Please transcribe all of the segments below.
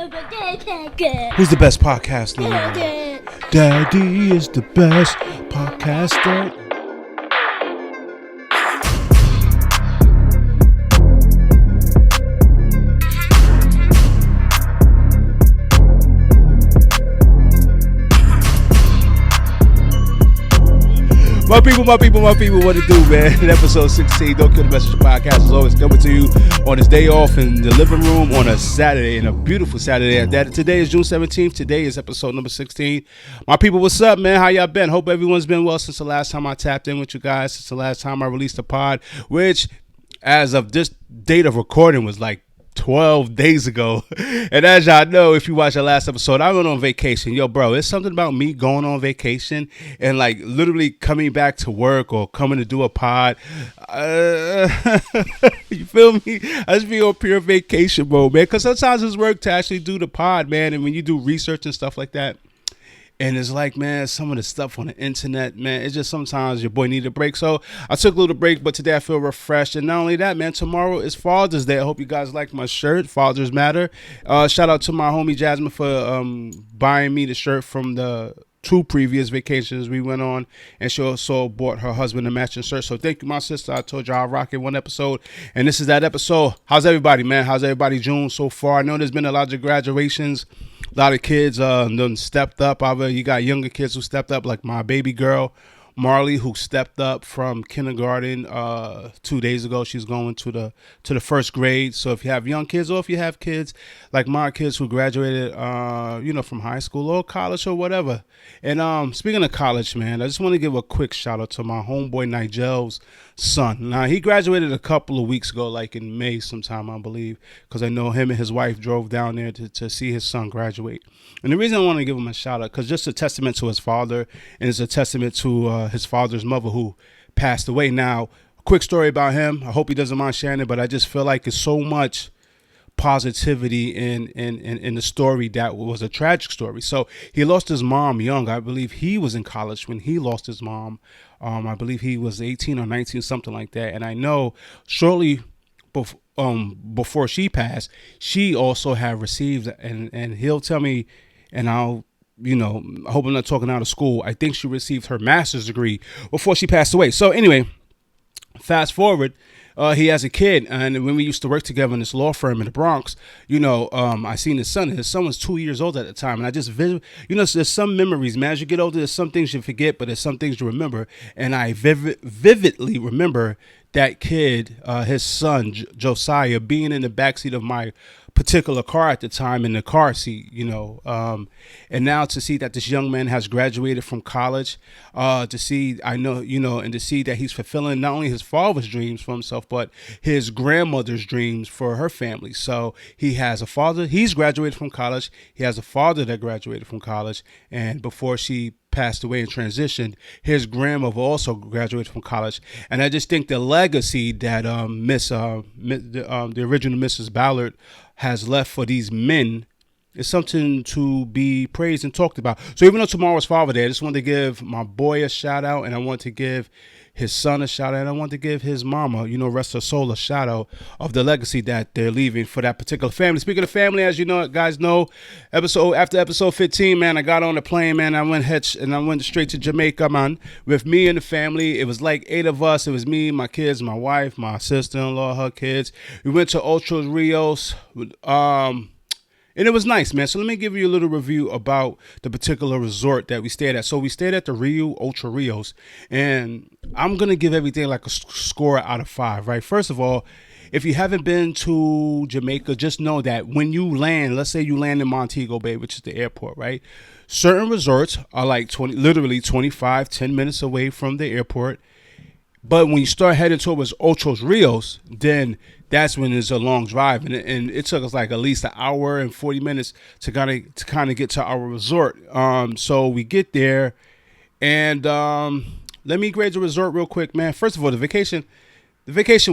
Who's the best podcaster? Daddy is the best podcaster. My people, what it do, man? In episode 16, Don't Kill the Messenger podcast is always coming to you on his day off in the living room on a Saturday, and a beautiful Saturday at that. Today is June 17th. Today is episode number 16. My people, what's up, man? How y'all been? Hope everyone's been well since the last time I tapped in with you guys, since the last time I released a pod, which, as of this date of recording, was like 12 days ago. And as y'all know, if you watch the last episode, I went on vacation. Yo, bro, it's something about me going on vacation and like literally coming back to work or coming to do a pod. You feel me? I just be on pure vacation mode, man, because sometimes it's work to actually do the pod, man. And when you do research and stuff like that, and it's like, man, some of the stuff on the internet, man, it's just sometimes your boy need a break. So I took a little break, but today I feel refreshed. And not only that, man, tomorrow is Father's Day. I hope you guys like my shirt, Fathers Matter. Shout out to my homie Jasmine for buying me the shirt from the 2 previous vacations we went on, and she also bought her husband a matching shirt. So thank you, my sister. I told you I'll rock it one episode, and this is that episode. How's everybody, man? How's everybody June so far? I know there's been a lot of graduations. A lot of kids done stepped up. You got younger kids who stepped up, like my baby girl, Marley, who stepped up from kindergarten 2 days ago. She's going to the first grade. So if you have young kids, or if you have kids like my kids who graduated, from high school or college or whatever. And speaking of college, man, I just want to give a quick shout out to my homeboy Nigel's son. Now, he graduated a couple of weeks ago, like in May sometime, I believe, because I know him and his wife drove down there to see his son graduate. And the reason I want to give him a shout out, because just a testament to his father, and it's a testament to his father's mother who passed away. Now, a quick story about him. I hope he doesn't mind sharing it, but I just feel like it's so much positivity in the story that was a tragic story. So he lost his mom young. I believe he was in college when he lost his mom. I believe he was 18 or 19, something like that. And I know shortly before she passed, she also had received, and he'll tell me, and I'll, I hope I'm not talking out of school, I think she received her master's degree before she passed away. So anyway, fast forward, he has a kid, and when we used to work together in this law firm in the Bronx, I seen his son. His son was 2 years old at the time, and I just, there's some memories, man. As you get older, there's some things you forget, but there's some things you remember, and I vividly remember that kid, his son, Josiah, being in the backseat of my particular car at the time, in the car seat, and now to see that this young man has graduated from college, to see, and to see that he's fulfilling not only his father's dreams for himself, but his grandmother's dreams for her family. So he has a father, he's graduated from college, he has a father that graduated from college, and before she passed away and transitioned, his grandmother also graduated from college. And I just think the legacy that the original Mrs. Ballard has left for these men is something to be praised and talked about. So even though tomorrow's Father's Day, I just wanted to give my boy a shout out, and I want to give his son a shout out, and I want to give his mama, rest her soul, a shout out of the legacy that they're leaving for that particular family. Speaking of family, as you know, guys know, after episode 15, man, I got on the plane, man. I went straight to Jamaica, man, with me and the family. It was like 8 of us. It was me, my kids, my wife, my sister-in-law, her kids. We went to Ocho Rios, and it was nice, man. So let me give you a little review about the particular resort that we stayed at. So we stayed at the Ocho Rios, and I'm going to give everything like a score out of 5, right? First of all, if you haven't been to Jamaica, just know that when you land, let's say you land in Montego Bay, which is the airport, right? Certain resorts are like 10 minutes away from the airport. But when you start heading towards Ocho Rios, then that's when it's a long drive, and it took us like at least an hour and 40 minutes to kind of get to our resort. So we get there, and let me grade the resort real quick, man. First of all, the vacation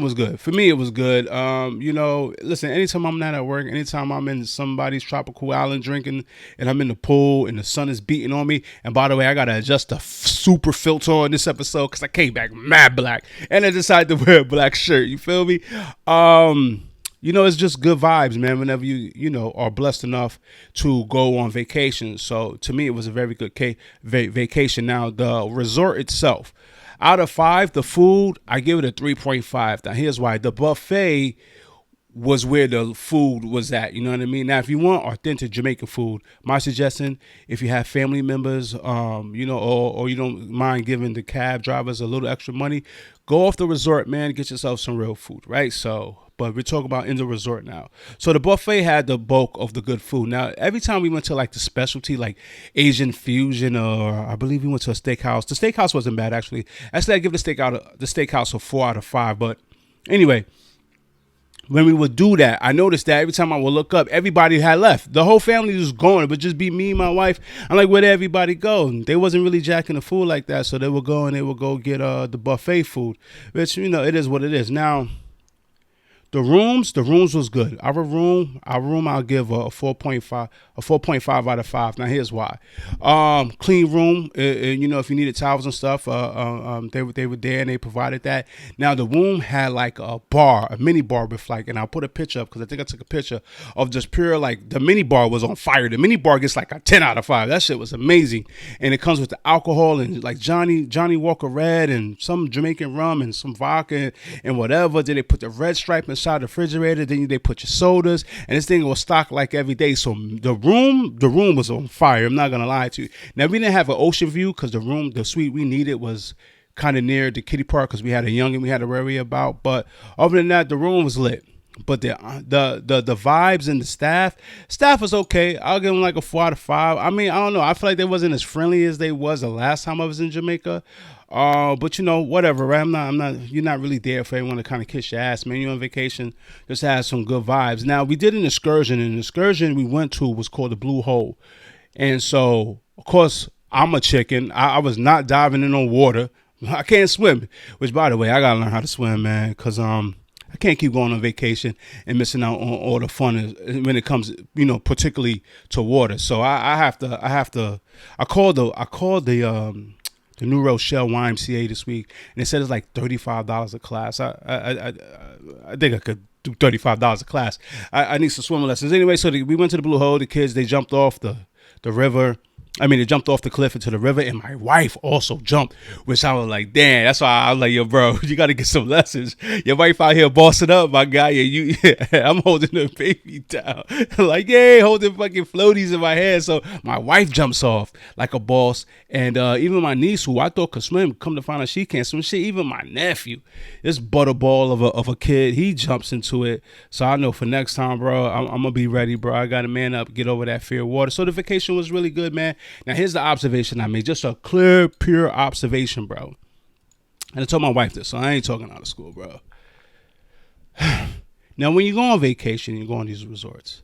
was good. For me, it was good. Listen, anytime I'm not at work, anytime I'm in somebody's tropical island drinking, and I'm in the pool and the sun is beating on me, and by the way, I got to adjust the super filter on this episode because I came back mad black, and I decided to wear a black shirt. You feel me? it's just good vibes, man. Whenever you are blessed enough to go on vacation. So to me, it was a very good vacation. Now the resort itself, out of 5, the food I give it a 3.5. Now here's why: the buffet was where the food was at. You know what I mean? Now, if you want authentic Jamaican food, my suggestion, if you have family members, or you don't mind giving the cab drivers a little extra money, go off the resort, man, get yourself some real food, right? So, but we're talking about in the resort now. So the buffet had the bulk of the good food. Now, every time we went to like the specialty, like Asian fusion, or I believe we went to a steakhouse. The steakhouse wasn't bad, actually. Actually, I give the steakhouse a 4 out of 5. But anyway, when we would do that, I noticed that every time I would look up, everybody had left. The whole family was gone. It would just be me and my wife. I'm like, where'd everybody go? And they wasn't really jacking the food like that. So they would go and they would go get the buffet food, which, it is what it is. Now, the rooms was good. Our room, I'll give a 4.5 out of 5. Now here's why. Clean room. If you needed towels and stuff, they were there and they provided that. Now the room had like a mini bar with like, and I'll put a picture up because I think I took a picture of just pure, like, the mini bar was on fire. The mini bar gets like a 10 out of 5. That shit was amazing, and it comes with the alcohol and like Johnny Walker Red and some Jamaican rum and some vodka and whatever. Then they put the red stripe inside the refrigerator, then they put your sodas, and this thing was stocked like every day. So the room was on fire. I'm not gonna lie to you. Now we didn't have an ocean view because the suite we needed was kind of near the kiddie park because we had a youngin' we had to worry about. But other than that, the room was lit. But the vibes and the staff was okay. I'll give them like a 4 out of 5. I mean, I don't know. I feel like they wasn't as friendly as they was the last time I was in Jamaica. But whatever, right? You're not really there for everyone to kind of kiss your ass, man. You're on vacation, just have some good vibes. Now, we did an excursion, and the excursion we went to was called the Blue Hole. And so, of course, I'm a chicken. I was not diving in no water. I can't swim, which, by the way, I got to learn how to swim, man, because, I can't keep going on vacation and missing out on all the fun when it comes, particularly to water. So I called the New Rochelle YMCA this week, and they said it's like $35 a class. I think I could do $35 a class. I need some swimming lessons anyway. So we went to the Blue Hole. The kids, they jumped off the river. They jumped off the cliff into the river, and my wife also jumped, which I was like, damn. That's why I was like, yo, bro, you got to get some lessons. Your wife out here bossing up, my guy. I'm holding the baby down. Like, yeah, holding fucking floaties in my hand. So my wife jumps off like a boss. And even my niece, who I thought could swim, come to find out she can't swim. Shit, even my nephew, this butterball of a kid, he jumps into it. So I know for next time, bro, I'm going to be ready, bro. I got to man up, get over that fear of water. So the vacation was really good, man. Now, here's the observation I made. Just a clear, pure observation, bro. And I told my wife this, so I ain't talking out of school, bro. Now, when you go on vacation, you go on these resorts,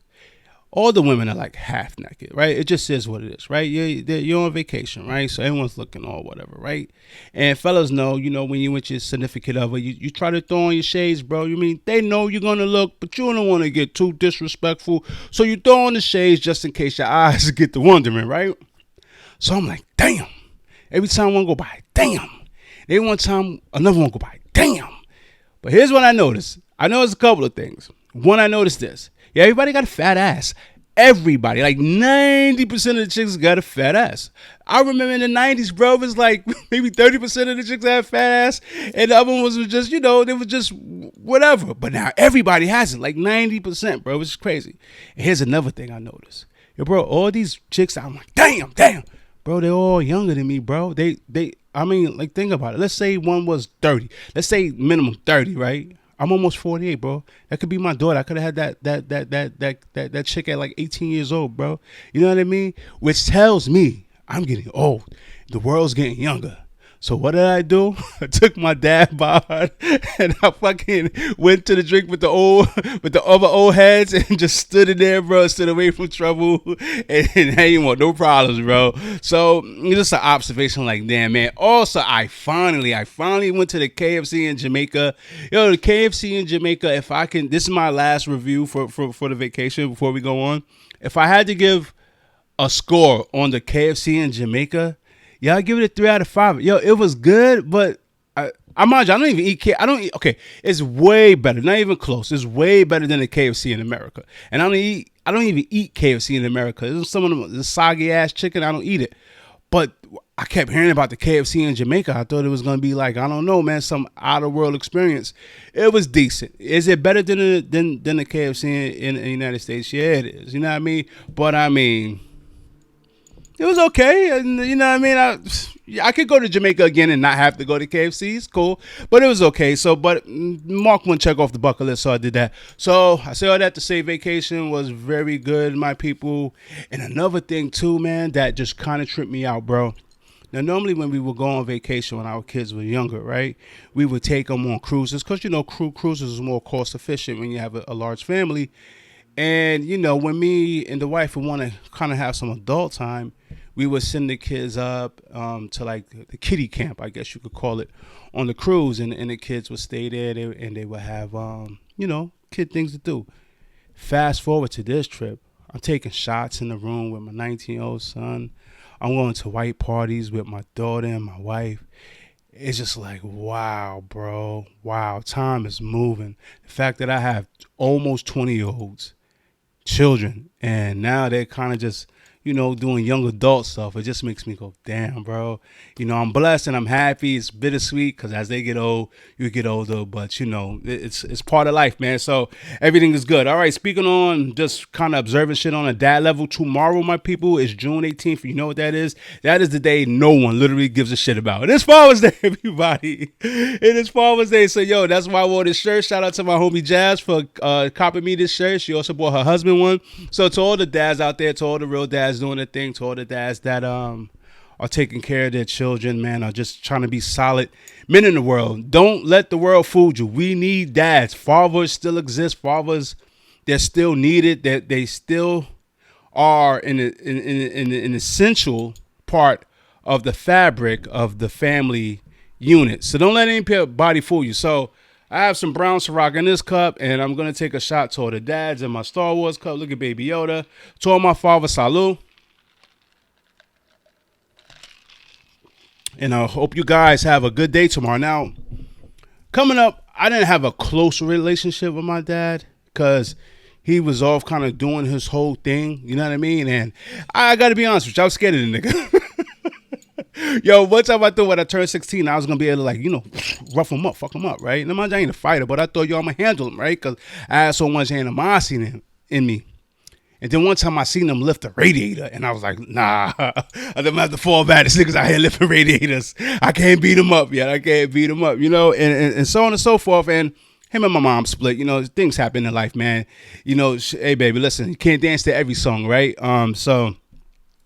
all the women are like half naked, right? It just is what it is, right? You're on vacation, right? So everyone's looking all whatever, right? And fellas know, when you with your significant other, you try to throw on your shades, bro. They know you're going to look, but you don't want to get too disrespectful. So you throw on the shades just in case your eyes get to wondering, right? So I'm like, damn. Every time one go by, damn. Then one time, another one go by, damn. But here's what I noticed. I noticed a couple of things. One, I noticed this. Yeah, everybody got a fat ass. Everybody, like 90% of the chicks got a fat ass. I remember in the 90s, bro, it was like maybe 30% of the chicks had a fat ass. And the other ones was just, they was just whatever. But now everybody has it, like 90%, bro. It's crazy. And here's another thing I noticed. Yo, bro, all these chicks, I'm like, damn. Bro, they're all younger than me, bro. Think about it. Let's say one was 30. Let's say minimum 30, right? I'm almost 48, bro. That could be my daughter. I could have had that chick at like 18 years old, bro. You know what I mean? Which tells me I'm getting old. The world's getting younger. So what did I do? I took my dad by and I fucking went to the drink with the other old heads and just stood in there, bro. Stood away from trouble and I ain't want no problems, bro. So just an observation, like, damn, man. Also, I finally went to the KFC in Jamaica. Yo, the KFC in Jamaica. If I can, this is my last review for the vacation before we go on. If I had to give a score on the KFC in Jamaica, yeah, I give it a 3 out of 5. Yo, it was good, but I mind you, I don't even eat. I don't eat. Okay, it's way better. Not even close. It's way better than the KFC in America. And I don't eat. I don't even eat KFC in America. There's some of them, the soggy ass chicken. I don't eat it. But I kept hearing about the KFC in Jamaica. I thought it was gonna be like, I don't know, man, some out of world experience. It was decent. Is it better than the KFC in the United States? Yeah, it is. You know what I mean? But I mean, it was okay. And you know what I mean? I could go to Jamaica again and not have to go to KFC. It's cool. But it was okay. So, but Mark wouldn't check off the bucket list, so I did that. So I say all that to say vacation was very good, my people. And another thing too, man, that just kind of tripped me out, bro. Now, normally when we would go on vacation when our kids were younger, right, we would take them on cruises because, you know, cruises is more cost efficient when you have a large family. And, you know, when me and the wife would want to kind of have some adult time, we would send the kids up to like the kiddie camp, I guess you could call it, on the cruise. And the kids would stay there and they would have, you know, kid things to do. Fast forward to this trip. I'm taking shots in the room with my 19-year-old son. I'm going to white parties with my daughter and my wife. It's just like, wow, bro. Wow, time is moving. The fact that I have almost 20-year-olds, children, and now they're kind of just, you know, doing young adult stuff. It just makes me go, damn, bro. You know, I'm blessed and I'm happy. It's bittersweet because as they get old, you get older. But, you know, it's part of life, man. So everything is good. All right, speaking on just kind of observing shit on a dad level, tomorrow, my people, is June 18th. You know what that is? That is the day no one literally gives a shit about. It is Father's Day, everybody. It is Father's Day. So, yo, that's why I wore this shirt. Shout out to my homie Jazz for copying me this shirt. She also bought her husband one. So to all the dads out there, to all the real dads doing their thing, to all the dads that are taking care of their children, man, are just trying to be solid men in the world. Don't let the world fool you. We need dads. Fathers still exist. Fathers, they're still needed. That they still are an essential part of the fabric of the family unit. So don't let anybody fool you. So I have some brown Ciroc in this cup, and I'm going to take a shot to all the dads in my Star Wars cup. Look at Baby Yoda. To all my father, salud. And I hope you guys have a good day tomorrow. Now, coming up, I didn't have a close relationship with my dad because he was off kind of doing his whole thing. You know what I mean? And I got to be honest with you, I was scared of the nigga. Yo, one time I thought when I turned 16, I was going to be able to, like, you know, rough him up, fuck him up, right? And I ain't a fighter, but I thought, yo, I'm going to handle him, right? Because I had so much animosity in me. And then one time I seen him lift a radiator, and I was like, nah, I'm gonna have to fall back. This nigga's out here lifting radiators. I can't beat him up yet. I can't beat him up, you know, and so on and so forth. And him and my mom split. You know, things happen in life, man. You know, hey, baby, listen, you can't dance to every song, right? So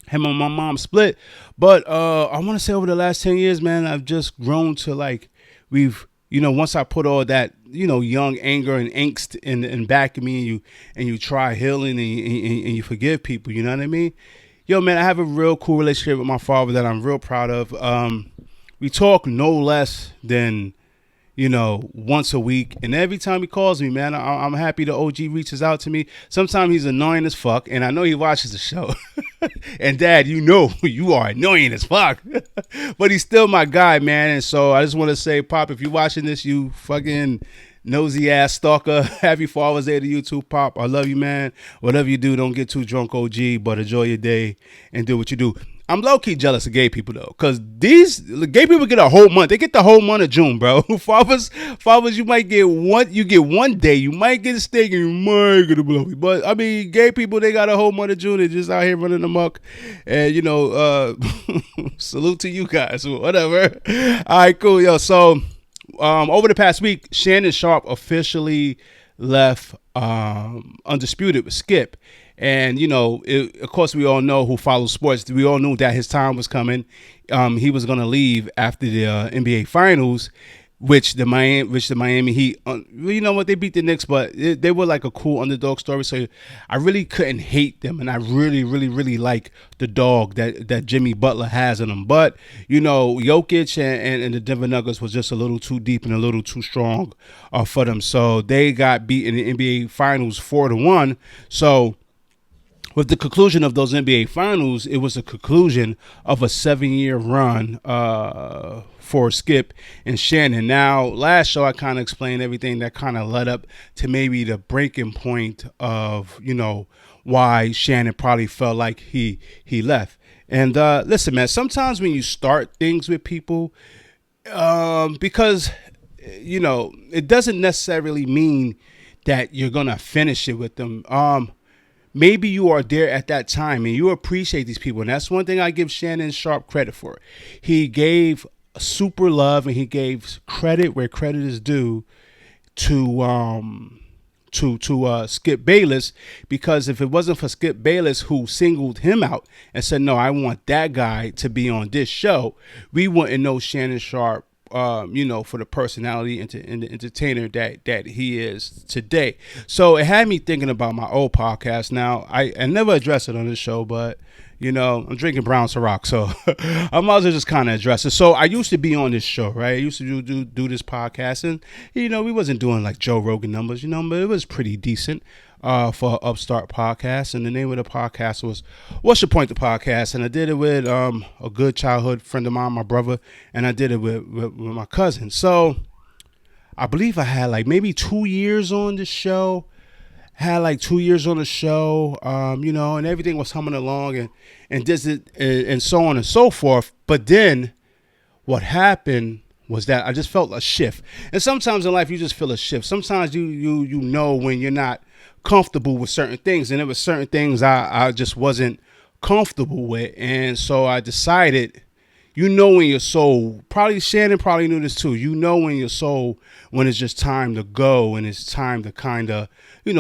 him and my mom split. But I want to say over the last 10 years, man, I've just grown to, like, we've, you know, once I put all that, you know, young anger and angst in back of me, and you try healing and you forgive people, you know what I mean? Yo, man, I have a real cool relationship with my father that I'm real proud of. We talk no less than, you know, once a week. And every time he calls me, man, I'm happy the OG reaches out to me. Sometimes he's annoying as fuck, and I know he watches the show. And Dad, you know you are annoying as fuck. But he's still my guy, man. And so I just want to say, Pop, if you're watching this, you fucking nosy ass stalker, happy Father's Day to you too, Pop. I love you, man. Whatever you do, don't get too drunk, OG, but enjoy your day and do what you do. I'm low-key jealous of gay people, though, because these gay people get a whole month. They get the whole month of June, bro. Fathers, you might get one day. You might get a steak and you might get a blowy. But, I mean, gay people, they got a whole month of June. They're just out here running amok. And, you know, salute to you guys, whatever. All right, cool, yo. So, over the past week, Shannon Sharp officially left Undisputed with Skip. And, you know, of course, we all know who follows sports. We all knew that his time was coming. He was going to leave after the NBA Finals, which the Miami Heat, you know what, they beat the Knicks, but they were like a cool underdog story. So I really couldn't hate them. And I really, really, really like the dog that Jimmy Butler has in him. But, you know, Jokic and the Denver Nuggets was just a little too deep and a little too strong for them. So they got beat in the NBA Finals 4-1. So with the conclusion of those NBA finals, it was a conclusion of a 7-year run for Skip and Shannon. Now, last show I kind of explained everything that kind of led up to maybe the breaking point of, why Shannon probably felt like he left. And listen, man, sometimes when you start things with people, because it doesn't necessarily mean that you're gonna finish it with them. Maybe you are there at that time and you appreciate these people, and that's one thing I give Shannon Sharp credit for. He gave super love and he gave credit where credit is due to Skip Bayless, because if it wasn't for Skip Bayless, who singled him out and said, no, I want that guy to be on this show, we wouldn't know Shannon Sharp, for the personality and the entertainer that he is today. So it had me thinking about my old podcast. Now, I never addressed it on this show, but I'm drinking brown Ciroc, so I might as well just kind of address it. So I used to be on this show, right? I used to do this podcast, and we wasn't doing like Joe Rogan numbers, but it was pretty decent for an upstart podcast. And the name of the podcast was "What's Your Point?" The podcast, and I did it with a good childhood friend of mine, my brother, and I did it with my cousin. So I believe I had like maybe 2 years on the show. Had like 2 years on the show, and everything was humming along and this and so on and so forth. But then what happened was that I just felt a shift. And sometimes in life you just feel a shift. Sometimes you know when you're not comfortable with certain things, and there were certain things I just wasn't comfortable with. And so I decided, in your soul, probably Shannon probably knew this too, in your soul when it's just time to go and it's time to kind of,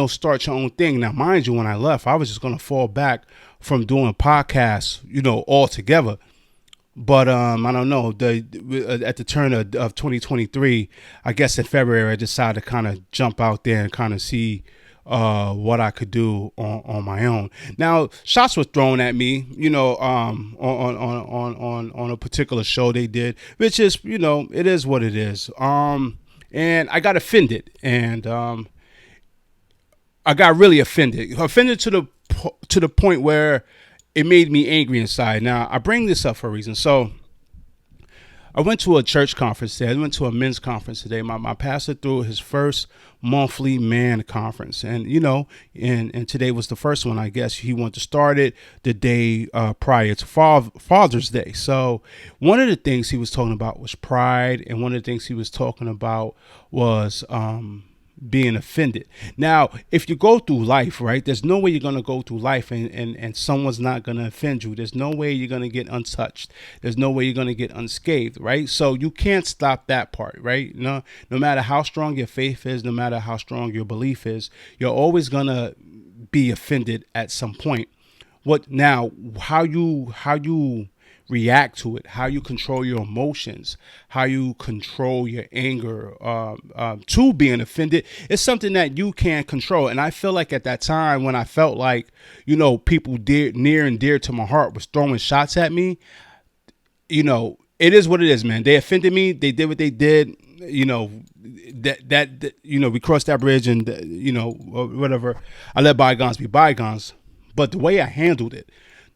start your own thing. Now, mind you, when I left, I was just going to fall back from doing podcasts, altogether. But I don't know, at the turn of 2023, I guess in February, I decided to kind of jump out there and kind of see what I could do on my own. Now, shots were thrown at me, on a particular show they did, which is, it is what it is. And I got offended, and I got really offended to the point where it made me angry inside. Now, I bring this up for a reason. So I went to a church conference today. I went to a men's conference today. My pastor threw his first monthly man conference. And, and today was the first one. I guess he wanted to start it the day prior to Father's Day. So one of the things he was talking about was pride. And one of the things he was talking about was being offended. Now, if you go through life, right, there's no way you're going to go through life and someone's not going to offend you. There's no way you're going to get untouched. There's no way you're going to get unscathed, right? So you can't stop that part, right? No matter how strong your faith is, no matter how strong your belief is, you're always going to be offended at some point. How you react to it, how you control your emotions, how you control your anger to being offended, is something that you can't control. And I feel like at that time when I felt like, people near and dear to my heart was throwing shots at me, it is what it is, man. They offended me. They did what they did. That we crossed that bridge and, whatever. I let bygones be bygones. But the way I handled it,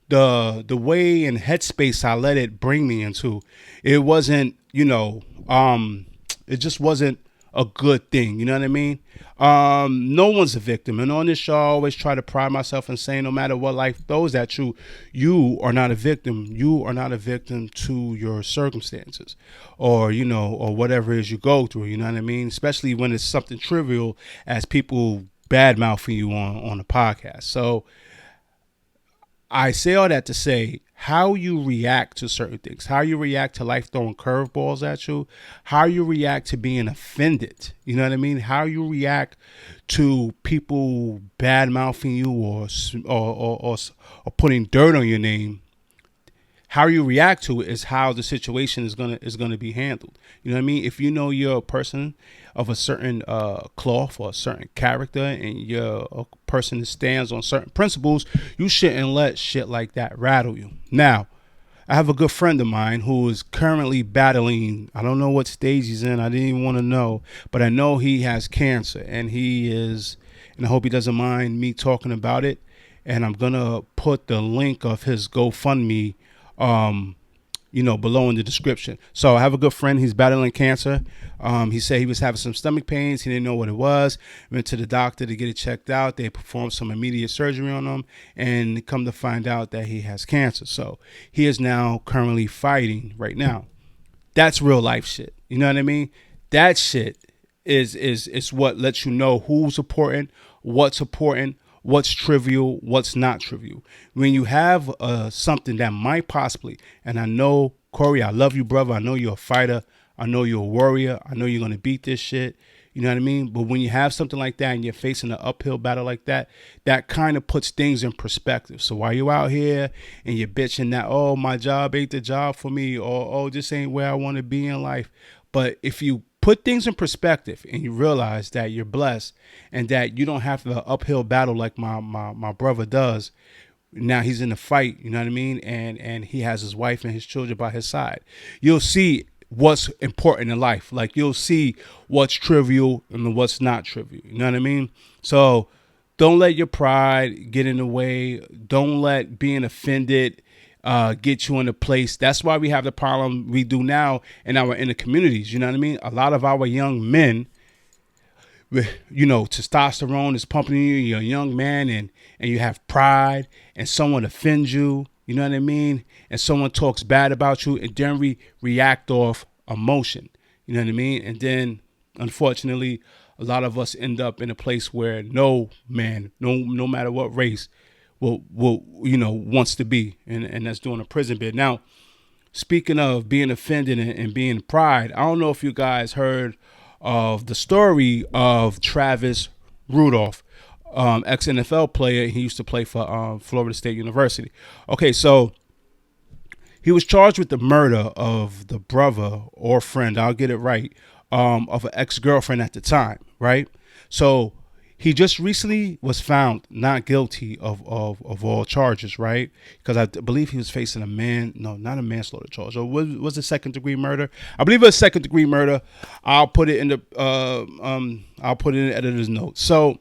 the way and headspace I let it bring me into, it wasn't, it just wasn't a good thing. You know what I mean? No one's a victim. And on this show, I always try to pride myself in saying, no matter what life throws at you, you are not a victim. You are not a victim to your circumstances or, or whatever it is you go through. You know what I mean? Especially when it's something trivial as people bad mouthing you on a podcast. So I say all that to say how you react to certain things, how you react to life throwing curveballs at you, how you react to being offended. You know what I mean? How you react to people bad mouthing you or putting dirt on your name. How you react to it is how the situation is gonna be handled. You know what I mean? If you're a person of a certain cloth or a certain character, and you're a person that stands on certain principles, you shouldn't let shit like that rattle you. Now, I have a good friend of mine who is currently battling, I don't know what stage he's in, I didn't even want to know, but I know he has cancer, and I hope he doesn't mind me talking about it. and I'm gonna put the link of his GoFundMe, below in the description. So I have a good friend. He's battling cancer. He said he was having some stomach pains. He didn't know what it was. Went to the doctor to get it checked out. They performed some immediate surgery on him, and come to find out that he has cancer. So he is now currently fighting right now. That's real life shit. You know what I mean? That shit is what lets you know who's important, what's trivial, what's not trivial. When you have something that might possibly, and I know, Corey, I love you, brother. I know you're a fighter. I know you're a warrior. I know you're going to beat this shit. You know what I mean? But when you have something like that and you're facing an uphill battle like that, that kind of puts things in perspective. So while you're out here and you're bitching that, oh, my job ain't the job for me, or, oh, this ain't where I want to be in life. But if you put things in perspective and you realize that you're blessed and that you don't have the uphill battle like my brother does. Now he's in the fight, you know what I mean? And he has his wife and his children by his side. You'll see what's important in life. Like, you'll see what's trivial and what's not trivial. You know what I mean? So don't let your pride get in the way. Don't let being offended get you in a place. That's why we have the problem we do now in the communities. You know what I mean? A lot of our young men, testosterone is pumping you. You're a young man and you have pride, and someone offends you. You know what I mean? And someone talks bad about you, and then we react off emotion. You know what I mean? And then, unfortunately, a lot of us end up in a place where no man, no matter what race, will wants to be, and that's doing a prison bid. Now, speaking of being offended and being pride, I don't know if you guys heard of the story of Travis Rudolph, ex-NFL player. He used to play for Florida State University. Okay, so he was charged with the murder of the brother or friend, I'll get it right, of an ex-girlfriend at the time, right? So he just recently was found not guilty of all charges, right? Because I believe he was facing not a manslaughter charge. Or was it second-degree murder? I believe it was second-degree murder. I'll put it in the editor's notes. So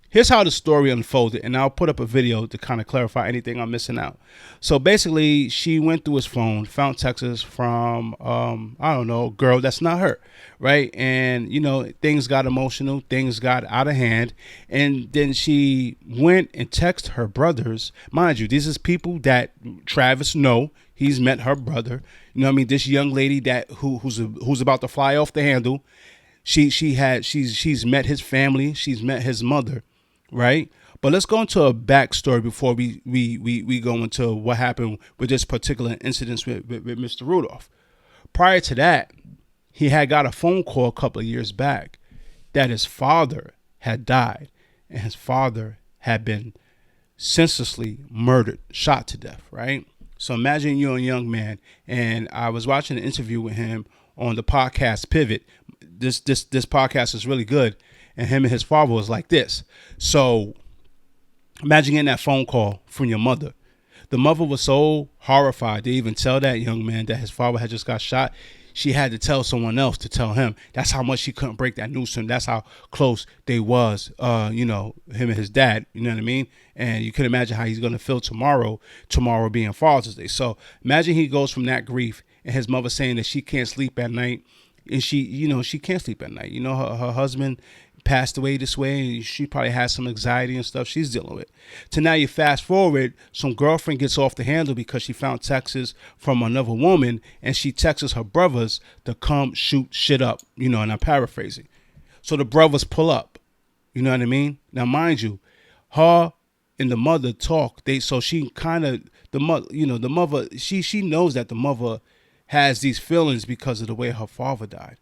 here's how the story unfolded, and I'll put up a video to kind of clarify anything I'm missing out. So basically, she went through his phone, found texts from, a girl that's not her, right? And, things got emotional, things got out of hand, and then she went and texted her brothers. Mind you, these is people that Travis know. He's met her brother. You know what I mean? This young lady who's about to fly off the handle. She's met his family. She's met his mother. Right, but let's go into a backstory before we go into what happened with this particular incident with Mr. Rudolph. Prior to that, he had got a phone call a couple of years back that his father had died, and his father had been senselessly murdered, shot to death. Right. So imagine you're a young man, and I was watching an interview with him on the podcast Pivot. This podcast is really good. And him and his father was like this. So imagine getting that phone call from your mother. The mother was so horrified to even tell that young man that his father had just got shot. She had to tell someone else to tell him. That's how much she couldn't break that news to him. That's how close they was, him and his dad. You know what I mean? And you can imagine how he's going to feel tomorrow being Father's Day. So imagine he goes from that grief and his mother saying that she can't sleep at night. And she can't sleep at night. Her husband passed away this way, and she probably has some anxiety and stuff she's dealing with. To now you fast forward, some girlfriend gets off the handle because she found texts from another woman, and she texts her brothers to come shoot shit up, and I'm paraphrasing. So the brothers pull up, you know what I mean? Now, mind you, her and the mother talk. The mother, she knows that the mother has these feelings because of the way her father died.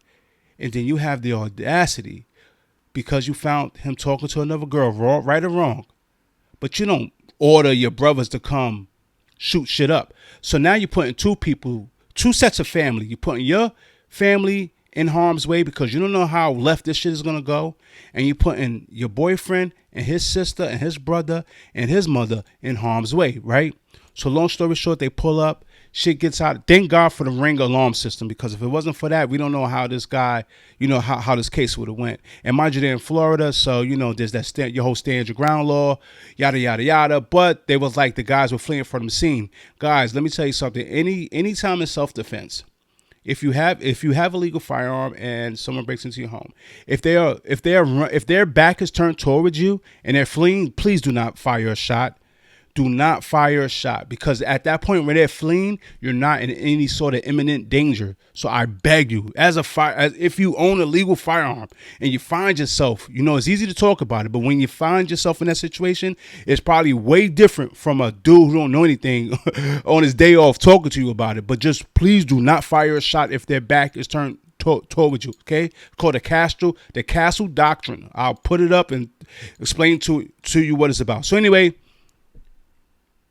And then you have the audacity, because you found him talking to another girl, right or wrong, but you don't order your brothers to come shoot shit up. So now you're putting two sets of family. You're putting your family in harm's way because you don't know how left this shit is going to go. And you're putting your boyfriend and his sister and his brother and his mother in harm's way, right? So long story short, they pull up. shit gets out. Thank God for the Ring alarm system, because if it wasn't for that, we don't know how this guy, how this case would have went. And mind you, they're in Florida, so there's that your whole stand your ground law, yada yada yada. But they was like the guys were fleeing from the scene. Guys, let me tell you something. Anytime in self defense, if you have a legal firearm and someone breaks into your home, if their back is turned towards you and they're fleeing, please do not fire a shot. Do not fire a shot, because at that point when they're fleeing, you're not in any sort of imminent danger. So I beg you, as if you own a legal firearm and you find yourself, it's easy to talk about it, but when you find yourself in that situation, it's probably way different from a dude who don't know anything on his day off talking to you about it. But just please do not fire a shot if their back is turned towards you. Okay, it's called the Castle Doctrine. I'll put it up and explain to you what it's about. So anyway,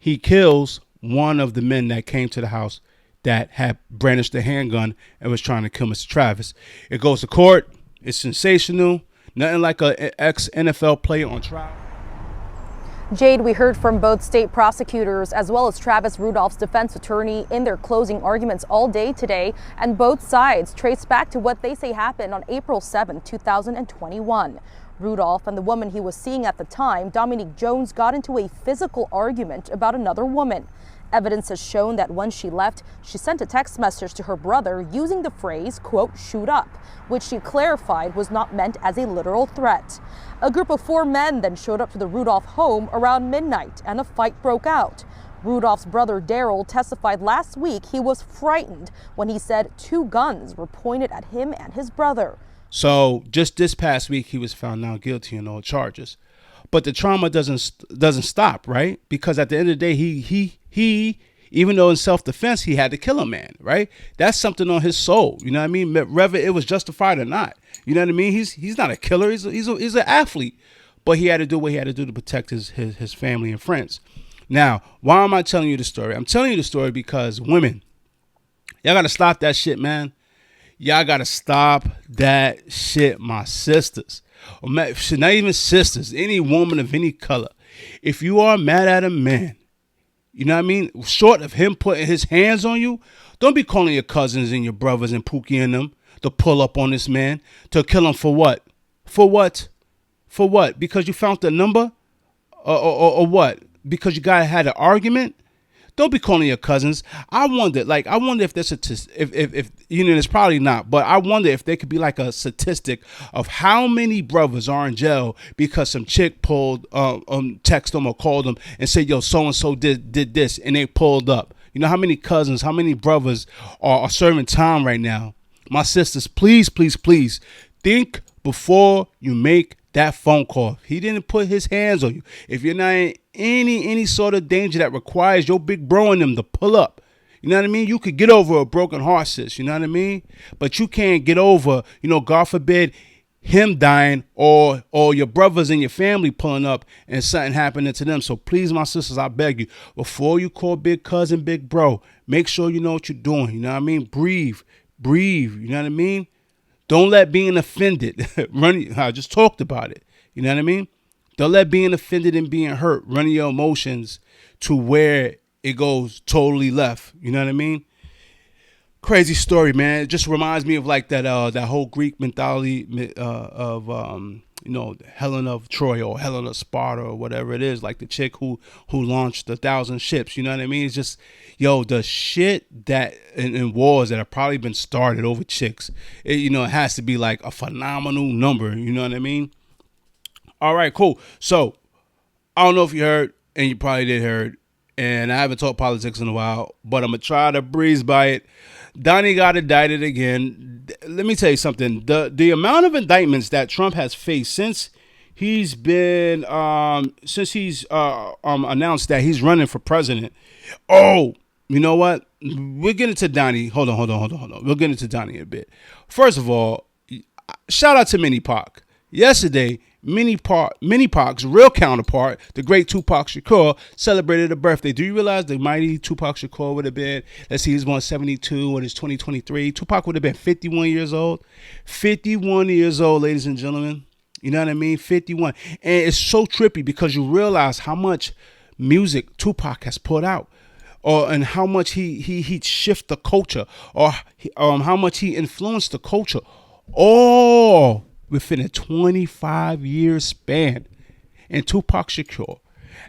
he kills one of the men that came to the house that had brandished the handgun and was trying to kill Mr. Travis. It goes to court. It's sensational. Nothing like an ex-NFL player on trial. Jade, we heard from both state prosecutors as well as Travis Rudolph's defense attorney in their closing arguments all day today, and both sides trace back to what they say happened on April 7, 2021. Rudolph and the woman he was seeing at the time, Dominique Jones, got into a physical argument about another woman. Evidence has shown that when she left, she sent a text message to her brother using the phrase, quote, shoot up, which she clarified was not meant as a literal threat. A group of 4 men then showed up to the Rudolph home around midnight and a fight broke out. Rudolph's brother Daryl testified last week he was frightened when he said 2 guns were pointed at him and his brother. So just this past week, he was found not guilty on all charges. But the trauma doesn't stop, right? Because at the end of the day, he even though in self-defense, he had to kill a man, right? That's something on his soul. You know what I mean? Whether it was justified or not. You know what I mean? He's not a killer. He's an athlete. But he had to do what he had to do to protect his family and friends. Now, why am I telling you the story? I'm telling you the story because women, y'all got to stop that shit, man. Y'all got to stop that shit, my sisters. Or not even sisters, any woman of any color. If you are mad at a man, you know what I mean? Short of him putting his hands on you, don't be calling your cousins and your brothers and Pookie and them to pull up on this man, to kill him for what? For what? For what? Because you found the number? Or what? Because you guys had an argument? Don't be calling your cousins. I wonder if there's if it's probably not, but I wonder if there could be like a statistic of how many brothers are in jail because some chick pulled, text them or called them and said, yo, so and so did this, and they pulled up. You know how many cousins, how many brothers are serving time right now? My sisters, please, please, please think before you make that phone call. He didn't put his hands on you. If you're not in any sort of danger that requires your big bro and them to pull up, you know what I mean? You could get over a broken heart, sis. You know what I mean? But you can't get over, God forbid, him dying or your brothers and your family pulling up and something happening to them. So please, my sisters, I beg you, before you call big cousin, big bro, make sure you know what you're doing. You know what I mean? Breathe. You know what I mean? Don't let being offended run. I just talked about it. You know what I mean? Don't let being offended and being hurt run your emotions to where it goes totally left. You know what I mean? Crazy story, man. It just reminds me of like that whole Greek mythology of Helen of Troy or Helen of Sparta or whatever it is, like the chick who launched 1,000 ships. You know what I mean? It's just, the shit that in wars that have probably been started over chicks, it has to be like a phenomenal number. You know what I mean? All right, cool. So I don't know if you heard, and you probably did heard, and I haven't talked politics in a while, but I'm gonna try to breeze by it. Donnie got indicted again. Let me tell you something. The amount of indictments that Trump has faced since he's been announced that he's running for president. Oh, you know what? We're getting to Donnie. Hold on. We'll get into Donnie in a bit. First of all, shout out to Mini Pac. Yesterday, Mini Pac's real counterpart, the great Tupac Shakur, celebrated a birthday. Do you realize the mighty Tupac Shakur would have been, let's see, he's born 72 and it's 2023. Tupac would have been 51 years old. 51 years old, ladies and gentlemen. You know what I mean? 51. And it's so trippy because you realize how much music Tupac has put out. or and how much he shift the culture, or how much he influenced the culture, all within a 25-year span. And Tupac Shakur,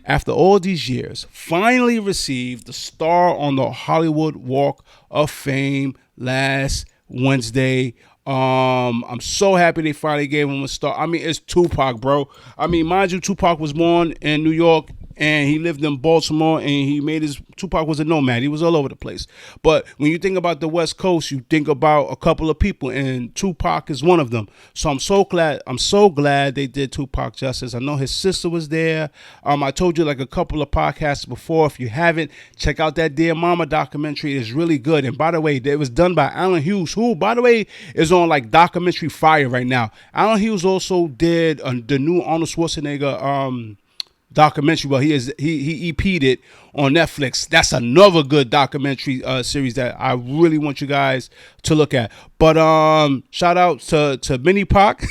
after all these years, finally received the star on the Hollywood Walk of Fame last Wednesday. I'm so happy they finally gave him a star. I mean, it's Tupac, bro. I mean, mind you, Tupac was born in New York and he lived in Baltimore, and he made his Tupac was a nomad. He was all over the place. But when you think about the West Coast, you think about a couple of people, and Tupac is one of them. So I'm so glad they did Tupac justice. I know his sister was there. I told you like a couple of podcasts before. If you haven't, check out that Dear Mama documentary. It's really good. And by the way, it was done by Alan Hughes, who, by the way, is on like documentary fire right now. Alan Hughes also did the new Arnold Schwarzenegger documentary. Well, he EP'd it on Netflix. That's another good documentary series that I really want you guys to look at. But shout out to Mini Pac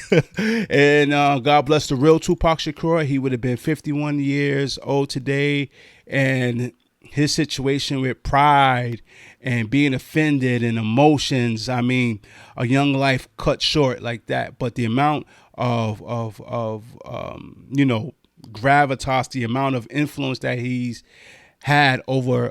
and God bless the real Tupac Shakur. He would have been 51 years old today, and his situation with pride and being offended and emotions. I mean, a young life cut short like that. But the amount of gravitas, the amount of influence that he's had over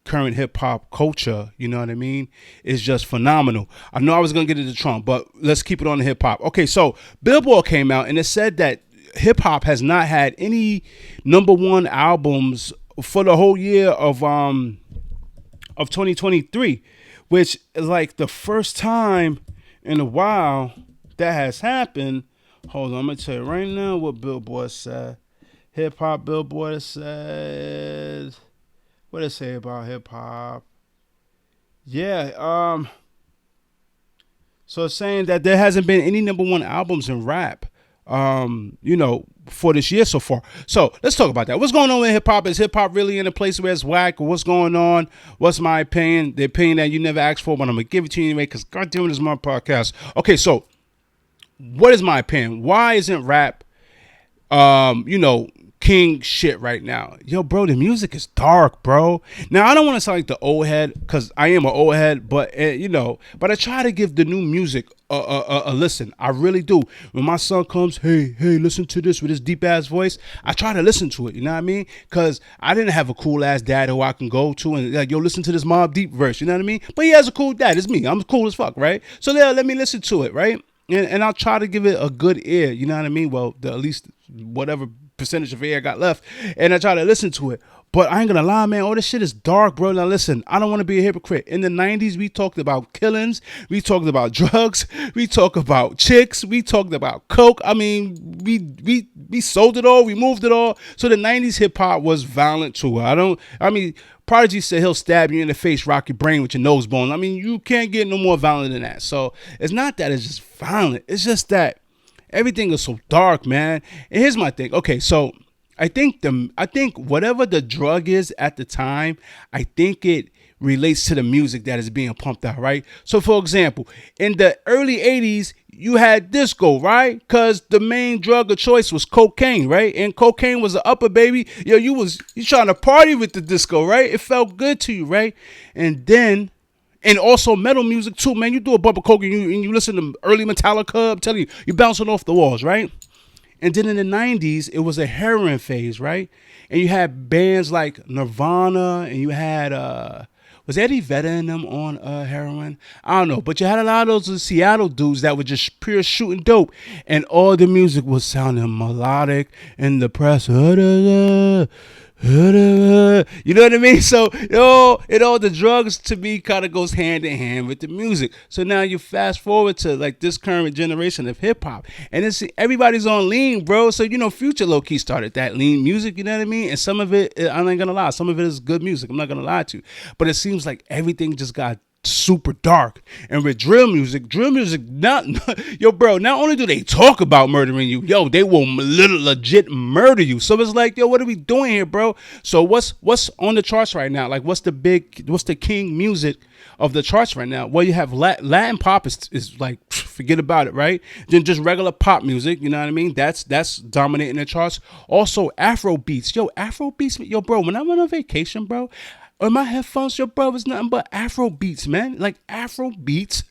current hip hop culture, you know what I mean, is just phenomenal. I know I was gonna get into Trump, but let's keep it on the hip hop. Okay, so Billboard came out and it said that hip hop has not had any #1 albums for the whole year of 2023, which is like the first time in a while that has happened. Hold on, I'm gonna tell you right now what Billboard said. Hip hop Billboard said, what did it say about hip hop? Yeah, so it's saying that there hasn't been any #1 albums in rap, for this year so far. So let's talk about that. What's going on with hip hop? Is hip hop really in a place where it's whack? What's going on? What's my opinion? The opinion that you never asked for, but I'm gonna give it to you anyway, because goddamn, this is my podcast. Okay, so what is my opinion? Why isn't rap, king shit right now? Yo, bro, the music is dark, bro. Now, I don't want to sound like the old head, because I am an old head, but but I try to give the new music a listen. I really do. When my son comes, hey, listen to this with his deep ass voice, I try to listen to it. You know what I mean? Because I didn't have a cool ass dad who I can go to and like, yo, listen to this Mobb Deep verse. You know what I mean? But he has a cool dad. It's me. I'm cool as fuck, right? So let me listen to it, right? And I'll try to give it a good ear. You know what I mean? Well, at least whatever percentage of air I got left, and I try to listen to it. But I ain't gonna lie, man, all this shit is dark, bro. Now listen, I don't want to be a hypocrite. In the 90s, we talked about killings, we talked about drugs, we talked about chicks, we talked about coke. I mean, we sold it all, we moved it all. So the 90s hip hop was violent too. Prodigy said he'll stab you in the face, rock your brain with your nose bone. I mean, you can't get no more violent than that. So it's not that it's just violent. It's just that everything is so dark, man. And here's my thing. Okay, so I think whatever the drug is at the time, I think it relates to the music that is being pumped out, right? So for example, in the early 80s, you had disco, right? Because the main drug of choice was cocaine, right? And cocaine was the upper, baby. Yo, you trying to party with the disco, right? It felt good to you, right? And also metal music too, man. You do a bump of coke and you listen to early Metallica, I'm telling you, you're bouncing off the walls, right? And then in the 90s, it was a heroin phase, right? And you had bands like Nirvana, and you had, was Eddie Vedder in them on heroin? I don't know. But you had a lot of those Seattle dudes that were just pure shooting dope. And all the music was sounding melodic and depressing. You know what I mean? So, all the drugs to me kind of goes hand in hand with the music. So now you fast forward to like this current generation of hip hop, and it's everybody's on lean, bro. So Future low key started that lean music. You know what I mean? And some of it, I'm not gonna lie, some of it is good music. I'm not gonna lie to you, but it seems like everything just got super dark. And with drill music not only do they talk about murdering you, they will legit murder you. So it's like, what are we doing here, bro? So what's on the charts right now? Like, what's the king music of the charts right now? Well, you have Latin pop is like, forget about it, right? Then just regular pop music, you know what I mean? That's dominating the charts. Also Afro beats, bro, when I went on vacation, bro, on my headphones, your bro, is nothing but Afro beats, man. Like Afro beats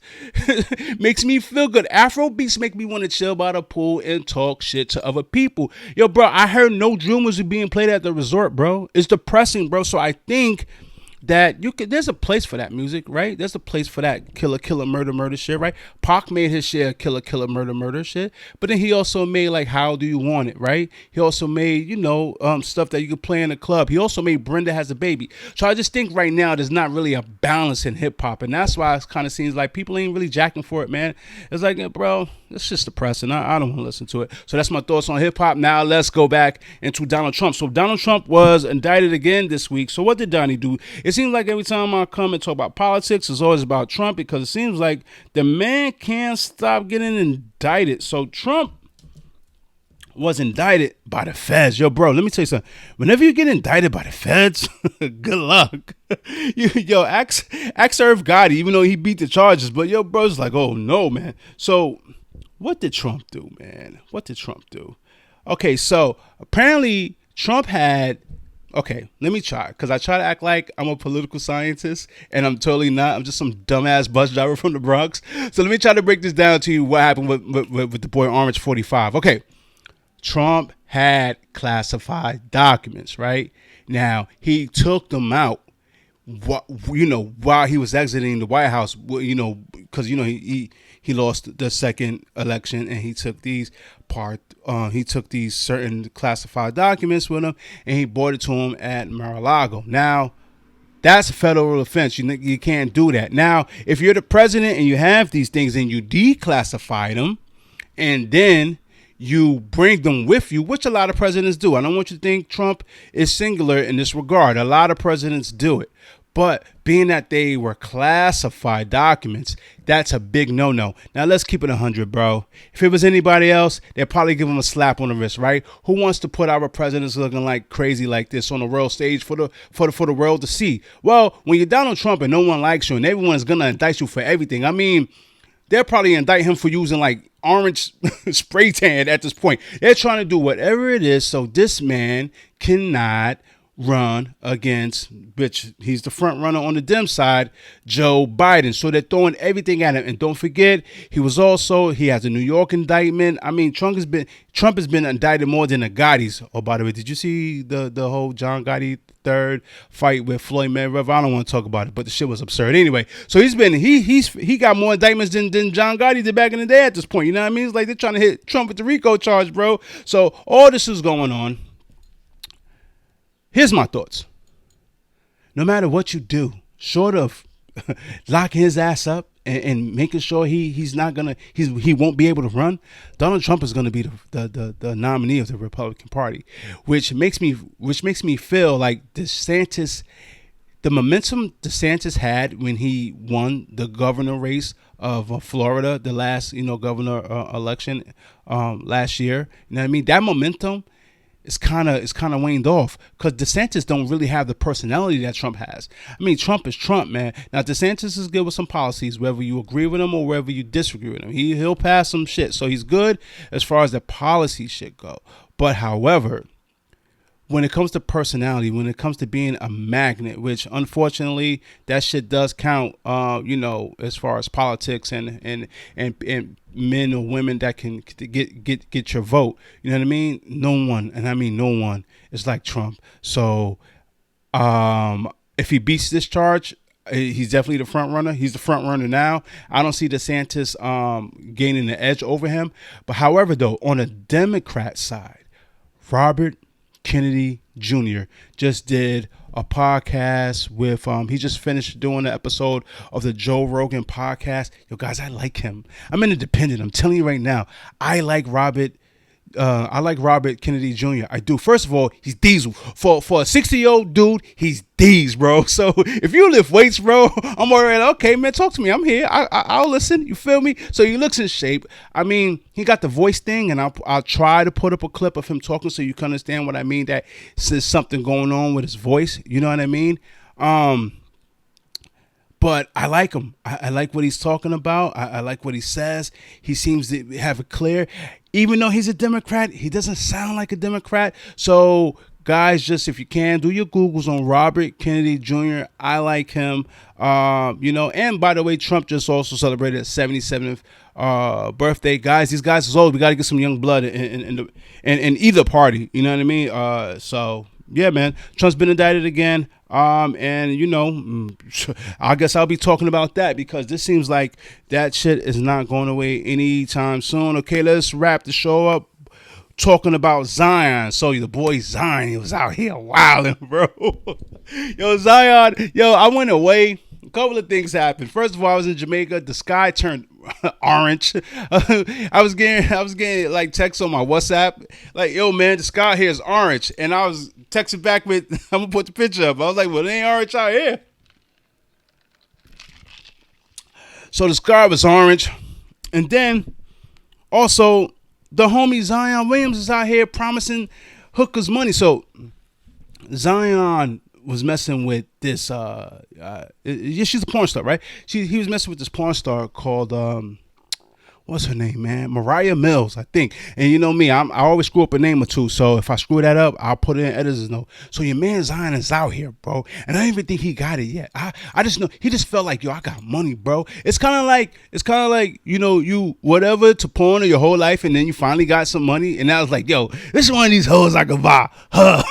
makes me feel good. Afro beats make me want to chill by the pool and talk shit to other people. Yo, bro, I heard no drill music being played at the resort, bro. It's depressing, bro. So I think that there's a place for that music, right? There's a place for that killer murder shit, right? Pac made his share of killer murder shit, but then he also made like How Do You Want It, right? He also made, stuff that you could play in a club. He also made Brenda Has a Baby. So I just think right now there's not really a balance in hip hop, and that's why it kind of seems like people ain't really jacking for it, man. It's like, bro, it's just depressing. I don't want to listen to it. So that's my thoughts on hip hop. Now let's go back into Donald Trump. So Donald Trump was indicted again this week. So what did Donnie do? It seems like every time I come and talk about politics, it's always about Trump, because it seems like the man can't stop getting indicted. So Trump was indicted by the feds. Yo, bro, let me tell you something. Whenever you get indicted by the feds, good luck. Ask Irv Gotti, even though he beat the charges. But yo, bro's like, oh no, man. So what did Trump do, man? What did Trump do? Okay, so apparently Trump had... Okay, let me try, because I try to act like I'm a political scientist, and I'm totally not. I'm just some dumbass bus driver from the Bronx. So let me try to break this down to you, what happened with the boy Orange 45. Okay, Trump had classified documents, right? Now, he took them out, while he was exiting the White House, because, he lost the second election, and he took these certain classified documents with him, and he brought it to him at Mar-a-Lago. Now, that's a federal offense. You can't do that. Now, if you're the president and you have these things and you declassify them, and then you bring them with you, which a lot of presidents do. I don't want you to think Trump is singular in this regard. A lot of presidents do it. But being that they were classified documents, that's a big no-no. Now, let's keep it 100, bro. If it was anybody else, they'd probably give him a slap on the wrist, right? Who wants to put our presidents looking like crazy like this on the world stage for the world to see? Well, when you're Donald Trump and no one likes you and everyone's going to indict you for everything, I mean, they'll probably indict him for using like orange spray tan at this point. They're trying to do whatever it is so this man cannot run against, which he's the front runner on the Dem side, Joe Biden. So they're throwing everything at him. And don't forget, he has a New York indictment. I mean, Trump has been indicted more than the Gottis. Oh, by the way, did you see the whole John Gotti third fight with Floyd Mayweather? I don't want to talk about it, but the shit was absurd. Anyway, so he got more indictments than John Gotti did back in the day at this point. You know what I mean? It's like they're trying to hit Trump with the RICO charge, bro. So all this is going on. Here's my thoughts. No matter what you do, short of locking his ass up and making sure he won't be able to run, Donald Trump is going to be the nominee of the Republican Party, which makes me feel like the momentum DeSantis had when he won the governor race of Florida, the last governor election last year. You know what I mean? That momentum it's kind of waned off because DeSantis don't really have the personality that Trump has. I mean, Trump is Trump, man. Now, DeSantis is good with some policies, whether you agree with him or whether you disagree with him. He'll pass some shit, so he's good as far as the policy shit go. But however, when it comes to personality, when it comes to being a magnet, which unfortunately that shit does count, as far as politics and men or women that can get your vote. You know what I mean? No one, and I mean no one, is like Trump. So if he beats this charge, he's definitely the front runner. He's the front runner now. I don't see DeSantis gaining the edge over him. But however, though, on the Democrat side, Robert Kennedy Jr. just did a podcast with he just finished doing an episode of the Joe Rogan podcast. Yo, guys, I like him. I'm an independent. I'm telling you right now, I like Robert Kennedy Jr. I do. First of all, he's diesel. For a 60-year-old dude, he's D's, bro. So if you lift weights, bro, I'm already okay, man. Talk to me. I'm here. I'll listen. You feel me? So he looks in shape. I mean, he got the voice thing, and I'll try to put up a clip of him talking so you can understand what I mean. That there's something going on with his voice. You know what I mean? But I like him. I like what he's talking about. I like what he says. He seems to have it clear. Even though he's a Democrat, he doesn't sound like a Democrat. So guys, just if you can, do your Googles on Robert Kennedy Jr. I like him. And by the way, Trump just also celebrated his 77th birthday. Guys, these guys is old. We got to get some young blood in either party. You know what I mean? So yeah, man, Trump's been indicted again. I guess I'll be talking about that because this seems like that shit is not going away anytime soon. Okay, let's wrap the show up talking about Zion. So the boy Zion, he was out here wilding, bro. Yo, Zion, I went away. A couple of things happened. First of all, I was in Jamaica. The sky turned orange. I was getting like texts on my WhatsApp, like, yo, man, the sky here is orange. And I was texting back with, I'm gonna put the picture up. I was like, well, it ain't orange out here. So the sky was orange. And then also the homie Zion Williams is out here promising hookers money. So Zion was messing with this she's a porn star, right? He was messing with this porn star called what's her name, man? Mariah Mills, I think. And you know me, I always screw up a name or two. So if I screw that up, I'll put it in editor's note. So your man Zion is out here, bro. And I don't even think he got it yet. I just know he just felt like, yo, I got money, bro. It's kind of like, you whatever to porn your whole life, and then you finally got some money, and I was like, yo, this is one of these hoes I could buy. Huh.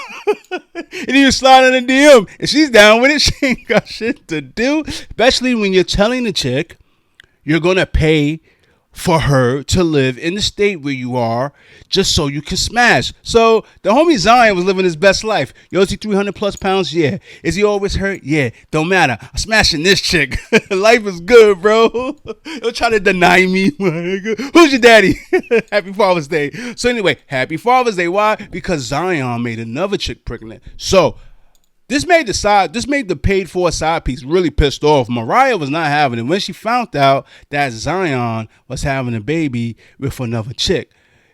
And he was sliding in the DM, and she's down with it. She ain't got shit to do, especially when you're telling the chick you're gonna pay for her to live in the state where you are just so you can smash. So the homie Zion was living his best life. Yo, is he 300 plus pounds? Yeah. Is he always hurt? Yeah. Don't matter. I'm smashing this chick. Life is good, bro. Don't try to deny me. Who's your daddy? Happy Father's Day. So anyway, happy Father's Day. Why? Because Zion made another chick pregnant. So this made the paid for side piece really pissed off. Mariah was not having it when she found out that Zion was having a baby with another chick.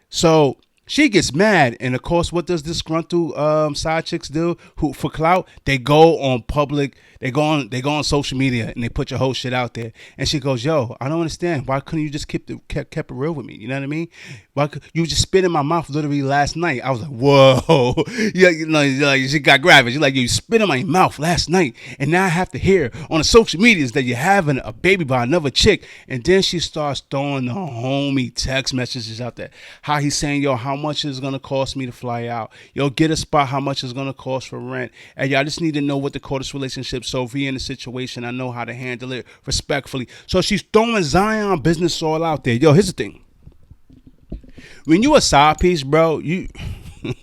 So she gets mad, and of course, what does disgruntled side chicks do? Who for clout? They go on public. They go on social media, and they put your whole shit out there. And she goes, "Yo, I don't understand. Why couldn't you just kept it real with me? You know what I mean? Why you just spit in my mouth literally last night?" I was like, "Whoa, like she got graphic. She's like, you spit in my mouth last night, and now I have to hear on the social medias that you're having a baby by another chick." And then she starts throwing the homie text messages out there. How he's saying, "Yo, how much is it gonna cost me to fly out? Yo, get a spot. How much is it gonna cost for rent? And y'all just need to know what the coldest relationship. So if we in a situation, I know how to handle it respectfully." So she's throwing Zion business all out there. Yo, here's the thing. When you a side piece, bro, you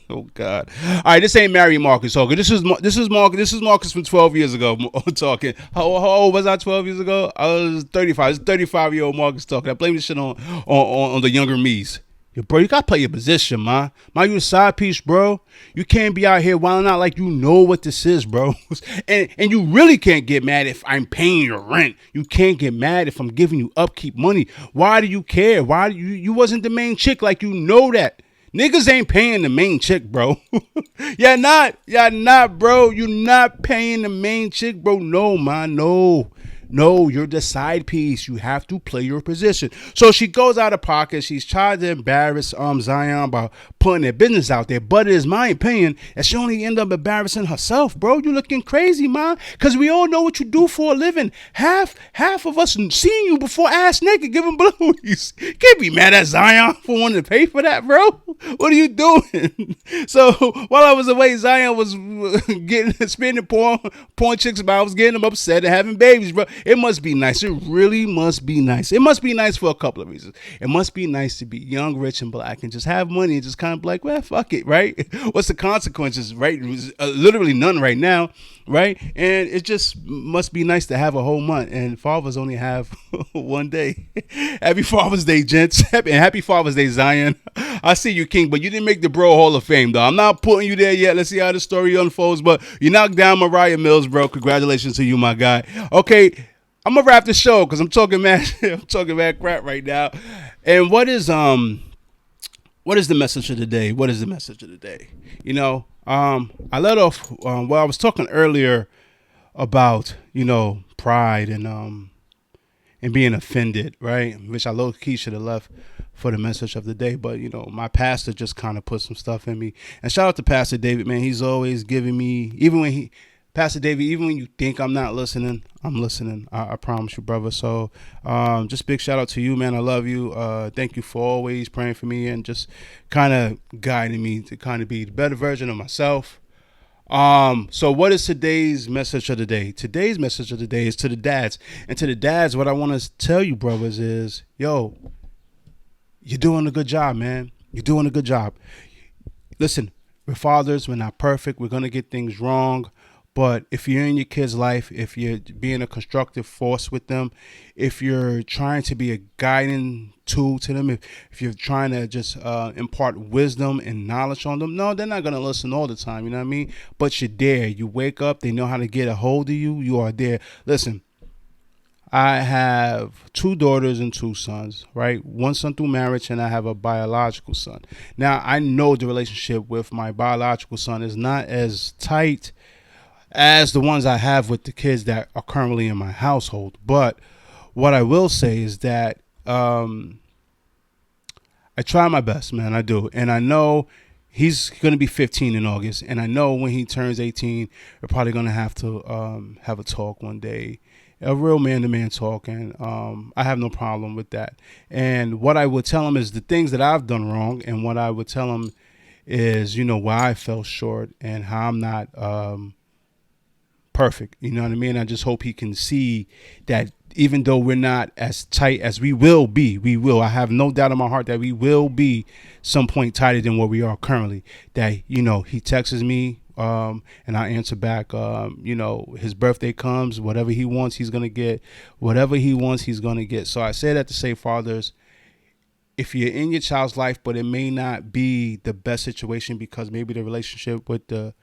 oh God. All right, this ain't Mary Marcus talking. This is Marcus from 12 years ago talking. How old was I 12 years ago? I was 35. This 35-year-old Marcus talking. I blame this shit on the younger me's. Yo, bro, you gotta play your position, man. You a side piece, bro. You can't be out here wilding out like you know what this is, bro. and you really can't get mad if I'm paying your rent. You can't get mad if I'm giving you upkeep money. Why do you care? Why you wasn't the main chick, like you know that. Niggas ain't paying the main chick, bro. Y'all not, bro. You not paying the main chick, bro. No, man, no, you're the side piece. You have to play your position. So she goes out of pocket. She's trying to embarrass Zion by putting their business out there. But it is my opinion that she only end up embarrassing herself, bro. You looking crazy, man. Because we all know what you do for a living. Half of us seen you before ass naked giving blues. Can't be mad at Zion for wanting to pay for that, bro. What are you doing? So while I was away, Zion was spending porn chicks about. I was getting them upset and having babies, bro. It must be nice. It really must be nice. It must be nice for a couple of reasons. It must be nice to be young, rich, and black and just have money and just kind of like, well, fuck it, right? What's the consequences, right? Literally none right now, right? And it just must be nice to have a whole month. And fathers only have one day. Happy Father's Day, gents. Happy Father's Day, Zion. I see you, King, but you didn't make the Bro Hall of Fame, though. I'm not putting you there yet. Let's see how the story unfolds. But you knocked down Mariah Mills, bro. Congratulations to you, my guy. Okay. I'm gonna wrap the show because I'm talking mad crap right now. And what is the message of the day? What is the message of the day? I let off I was talking earlier about pride and and being offended, right? Which I low key should have left for the message of the day, but my pastor just kind of put some stuff in me. And shout out to Pastor David, man. He's always giving me, Pastor David, even when you think I'm not listening, I'm listening. I promise you, brother. So just big shout out to you, man. I love you. Thank you for always praying for me and just kind of guiding me to kind of be the better version of myself. So what is today's message of the day? Today's message of the day is to the dads. And to the dads, what I want to tell you, brothers, is, yo, you're doing a good job, man. You're doing a good job. Listen, we're fathers. We're not perfect. We're going to get things wrong. But if you're in your kid's life, if you're being a constructive force with them, if you're trying to be a guiding tool to them, if you're trying to just impart wisdom and knowledge on them, no, they're not going to listen all the time. You know what I mean? But you're there. You wake up. They know how to get a hold of you. You are there. Listen, I have 2 daughters and 2 sons, right? 1 son through marriage, and I have a biological son. Now, I know the relationship with my biological son is not as tight as the ones I have with the kids that are currently in my household. But what I will say is that I try my best, man. I do. And I know he's going to be 15 in August. And I know when he turns 18, we're probably going to have a talk one day, a real man-to-man talk. And I have no problem with that. And what I would tell him is the things that I've done wrong. And what I would tell him is, why I fell short and how I'm not perfect. You know what I mean? I just hope he can see that even though we're not as tight as we will be, I have no doubt in my heart that we will be some point tighter than where we are currently. That, he texts me and I answer back. His birthday comes, whatever he wants, he's going to get. Whatever he wants, he's going to get. So I say that to say, fathers, if you're in your child's life, but it may not be the best situation because maybe the relationship with the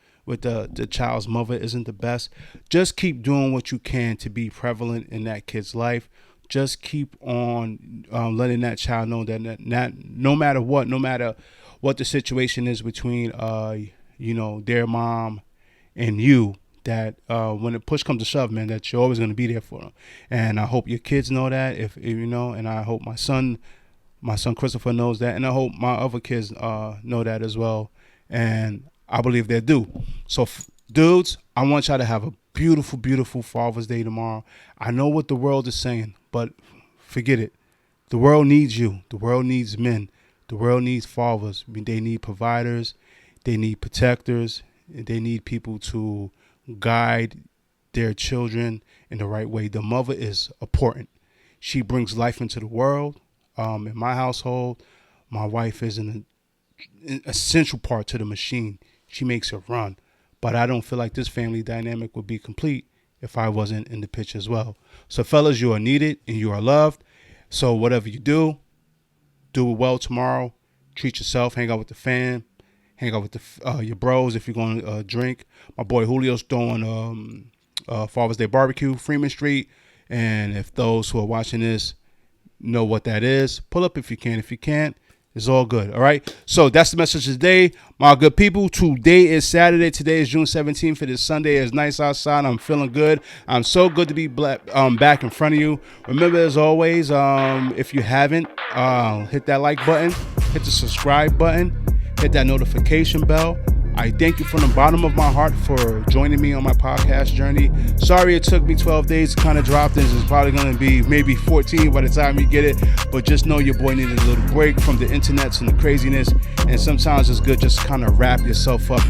child's mother isn't the best, just keep doing what you can to be prevalent in that kid's life. Just keep on letting that child know that no matter what the situation is between their mom and you, that when the push comes to shove, man, that you're always going to be there for them. And I hope your kids know that, if and I hope my son Christopher knows that, and I hope my other kids know that as well. And I believe they do. So, dudes, I want y'all to have a beautiful, beautiful Father's Day tomorrow. I know what the world is saying, but forget it. The world needs you. The world needs men. The world needs fathers. I mean, they need providers. They need protectors. They need people to guide their children in the right way. The mother is important. She brings life into the world. In my household, my wife is an essential part to the machine. She makes it run. But I don't feel like this family dynamic would be complete if I wasn't in the picture as well. So, fellas, you are needed and you are loved. So whatever you do it well tomorrow. Treat yourself. Hang out with the fam. Hang out with your bros if you're going to drink. My boy Julio's throwing Father's Day barbecue, Freeman Street. And if those who are watching this know what that is, pull up if you can. If you can't, it's all good. All right. So that's the message today, my good people. Today is Saturday. Today is June 17th. It is Sunday. It's nice outside. I'm feeling good. I'm so good to be back in front of you. Remember, as always, if you haven't, hit that like button, hit the subscribe button, hit that notification bell. I thank you from the bottom of my heart for joining me on my podcast journey. Sorry it took me 12 days to kind of drop this. It's probably going to be maybe 14 by the time you get it. But just know your boy needed a little break from the internets and the craziness. And sometimes it's good just kind of wrap yourself up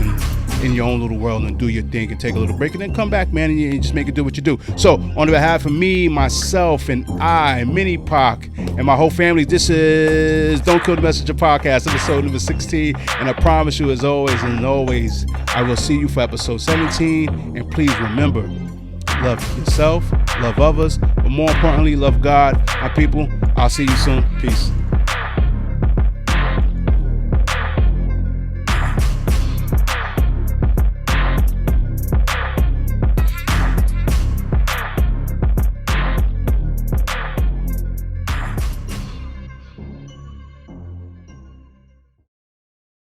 in your own little world and do your thing and take a little break. And then come back, man, and you just make it do what you do. So on behalf of me, myself, and I, Mini Pac, and my whole family, this is Don't Kill the Messenger podcast, episode number 16. And I promise you, as always, I will see you for episode 17. And please remember, love yourself, love others, but more importantly, love God. My people, I'll see you soon. Peace.